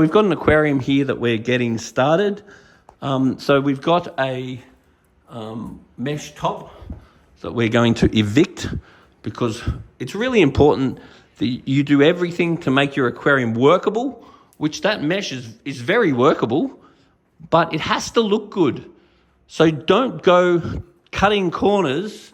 We've got an aquarium here that we're getting started. So we've got a mesh top that we're going to evict, because it's really important that you do everything to make your aquarium workable, which that mesh is very workable, but it has to look good. So don't go cutting corners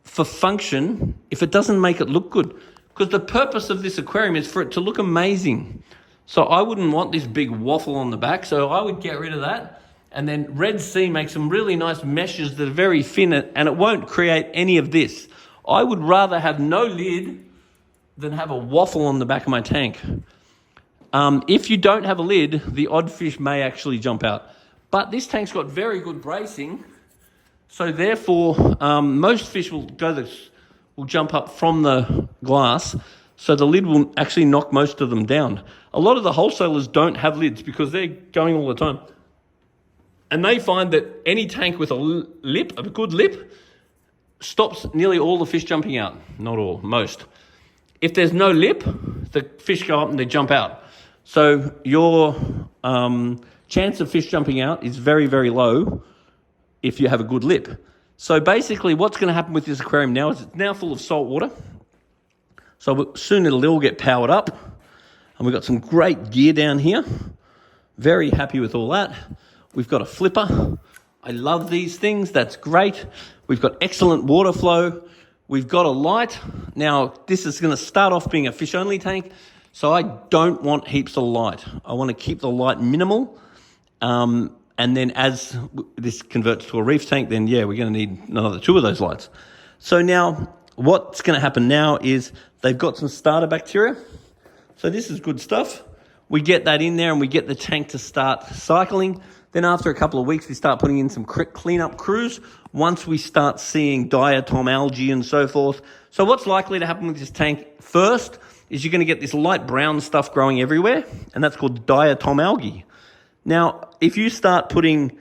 for function if it doesn't make it look good, because the purpose of this aquarium is for it to look amazing. So I wouldn't want this big waffle on the back, so I would get rid of that. And then Red Sea makes some really nice meshes that are very thin, and it won't create any of this. I would rather have no lid than have a waffle on the back of my tank. If you don't have a lid, the odd fish may actually jump out. But this tank's got very good bracing, so therefore most fish will jump up from the glass, so the lid will actually knock most of them down. A lot of the wholesalers don't have lids because they're going all the time. And they find that any tank with a good lip, stops nearly all the fish jumping out. Not all, most. If there's no lip, the fish go up and they jump out. So your chance of fish jumping out is very, very low if you have a good lip. So basically what's going to happen with this aquarium now is it's now full of salt water. So soon it'll all get powered up. And we've got some great gear down here. Very happy with all that. We've got a flipper. I love these things. That's great. We've got excellent water flow. We've got a light. Now, this is going to start off being a fish-only tank, so I don't want heaps of light. I want to keep the light minimal. And then as this converts to a reef tank, then, yeah, we're going to need another 2 of those lights. So now, what's going to happen now is they've got some starter bacteria. So this is good stuff. We get that in there and we get the tank to start cycling. Then after a couple of weeks, we start putting in some cleanup crews once we start seeing diatom algae and so forth. So what's likely to happen with this tank first is you're going to get this light brown stuff growing everywhere, and that's called diatom algae. Now, if you start putting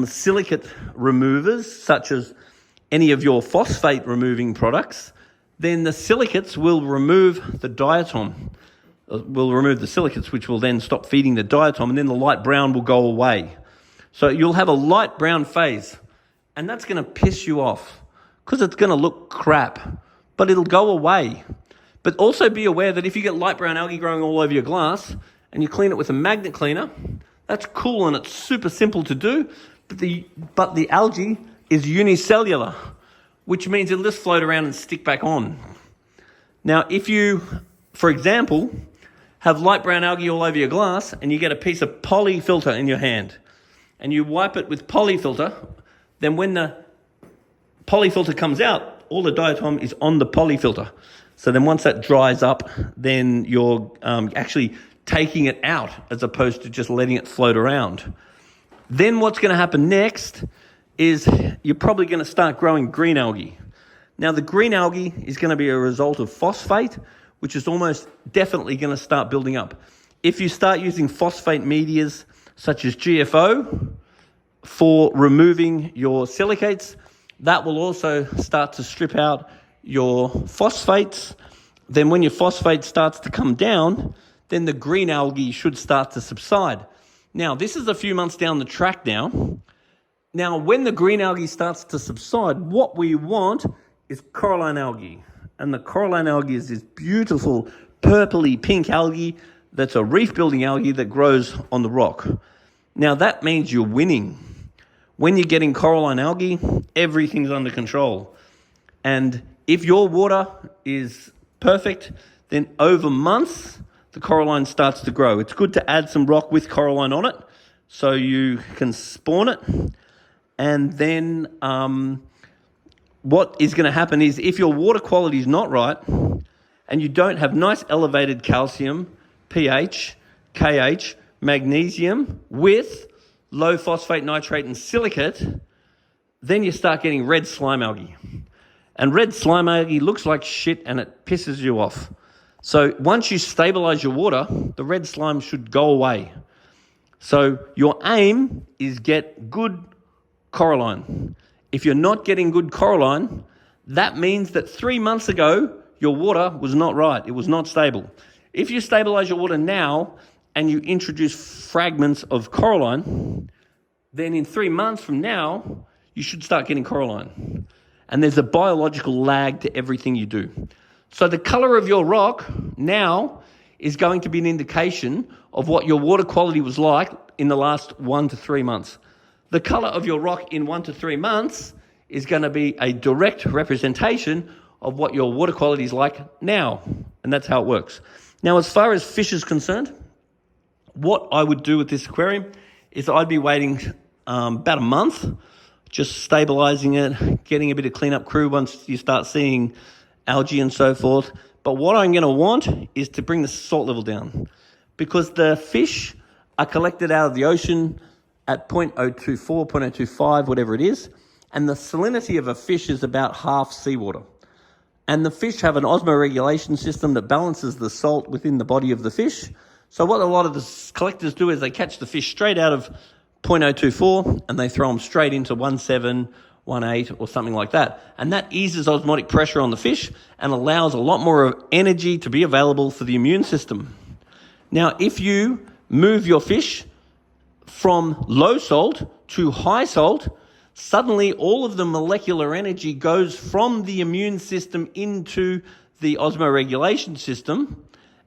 silicate removers, such as any of your phosphate removing products, then the silicates will remove the diatom. Will remove the silicates, which will then stop feeding the diatom, and then the light brown will go away. So you'll have a light brown phase, and that's going to piss you off because it's going to look crap, but it'll go away. But also be aware that if you get light brown algae growing all over your glass and you clean it with a magnet cleaner, that's cool and it's super simple to do, but the algae is unicellular, which means it'll just float around and stick back on. Now, if you, for example, have light brown algae all over your glass and you get a piece of polyfilter in your hand and you wipe it with polyfilter, then when the polyfilter comes out, all the diatom is on the polyfilter. So then once that dries up, then you're actually taking it out as opposed to just letting it float around. Then what's going to happen next is you're probably going to start growing green algae. Now, the green algae is going to be a result of phosphate, which is almost definitely going to start building up. If you start using phosphate medias such as GFO for removing your silicates, that will also start to strip out your phosphates. Then when your phosphate starts to come down, then the green algae should start to subside. Now, this is a few months down the track now. Now, when the green algae starts to subside, what we want is coralline algae. And the coralline algae is this beautiful purpley pink algae that's a reef-building algae that grows on the rock. Now, that means you're winning. When you're getting coralline algae, everything's under control. And if your water is perfect, then over months, the coralline starts to grow. It's good to add some rock with coralline on it so you can spawn it. And then what is going to happen is if your water quality is not right and you don't have nice elevated calcium, pH, KH, magnesium with low phosphate, nitrate and silicate, then you start getting red slime algae. And red slime algae looks like shit and it pisses you off. So once you stabilize your water, the red slime should go away. So your aim is get good coralline. If you're not getting good coralline, that means that 3 months ago, your water was not right. It was not stable. If you stabilize your water now and you introduce fragments of coralline, then in 3 months from now, you should start getting coralline. And there's a biological lag to everything you do. So the color of your rock now is going to be an indication of what your water quality was like in the last 1 to 3 months. The color of your rock in 1 to 3 months is going to be a direct representation of what your water quality is like now. And that's how it works. Now, as far as fish is concerned, what I would do with this aquarium is I'd be waiting about a month, just stabilizing it, getting a bit of cleanup crew once you start seeing algae and so forth. But what I'm going to want is to bring the salt level down, because the fish are collected out of the ocean at 0.024, 0.025, whatever it is, and the salinity of a fish is about half seawater. And the fish have an osmoregulation system that balances the salt within the body of the fish. So what a lot of the collectors do is they catch the fish straight out of 0.024 and they throw them straight into 1.7, 1.8 or something like that. And that eases osmotic pressure on the fish and allows a lot more energy to be available for the immune system. Now, if you move your fish from low salt to high salt, suddenly all of the molecular energy goes from the immune system into the osmoregulation system,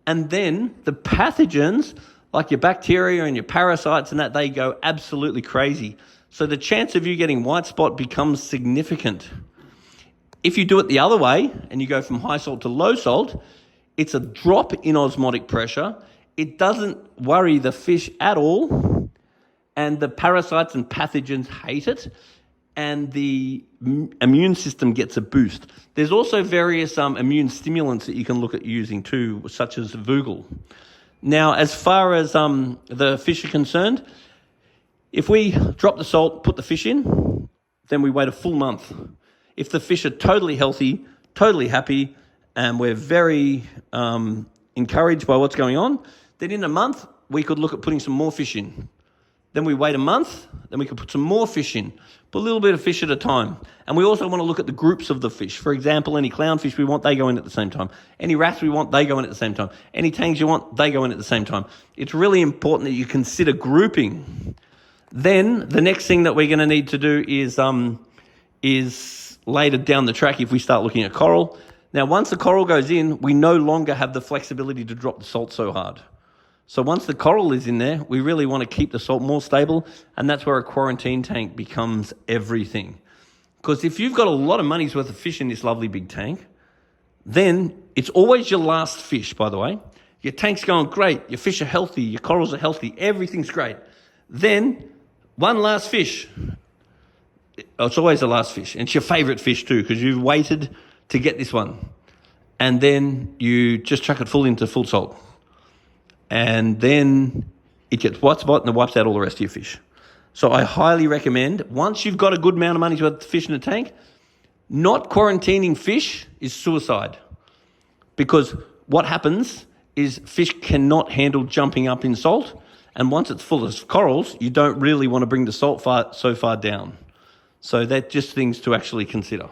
and then the pathogens, like your bacteria and your parasites and that, they go absolutely crazy. So the chance of you getting white spot becomes significant. If you do it the other way, and you go from high salt to low salt, it's a drop in osmotic pressure. It doesn't worry the fish at all, and the parasites and pathogens hate it, and the immune system gets a boost. There's also various immune stimulants that you can look at using too, such as Vogel. Now, as far as the fish are concerned, if we drop the salt, put the fish in, then we wait a full month. If the fish are totally healthy, totally happy, and we're very encouraged by what's going on, then in a month, we could look at putting some more fish in. Then we wait a month, then we can put some more fish in. Put a little bit of fish at a time. And we also want to look at the groups of the fish. For example, any clownfish we want, they go in at the same time. Any wrasse we want, they go in at the same time. Any tangs you want, they go in at the same time. It's really important that you consider grouping. Then the next thing that we're going to need to do is later down the track if we start looking at coral. Now, once the coral goes in, we no longer have the flexibility to drop the salt so hard. So once the coral is in there, we really want to keep the salt more stable, and that's where a quarantine tank becomes everything. Because if you've got a lot of money's worth of fish in this lovely big tank, then it's always your last fish, by the way. Your tank's going great, your fish are healthy, your corals are healthy, everything's great. Then, one last fish. It's always the last fish, and it's your favorite fish too, because you've waited to get this one. And then you just chuck it full into full salt. And then it gets white spot and it wipes out all the rest of your fish. So I highly recommend, once you've got a good amount of money's worth of fish in a tank, not quarantining fish is suicide. Because what happens is fish cannot handle jumping up in salt. And once it's full of corals, you don't really want to bring the salt so far down. So that's just things to actually consider.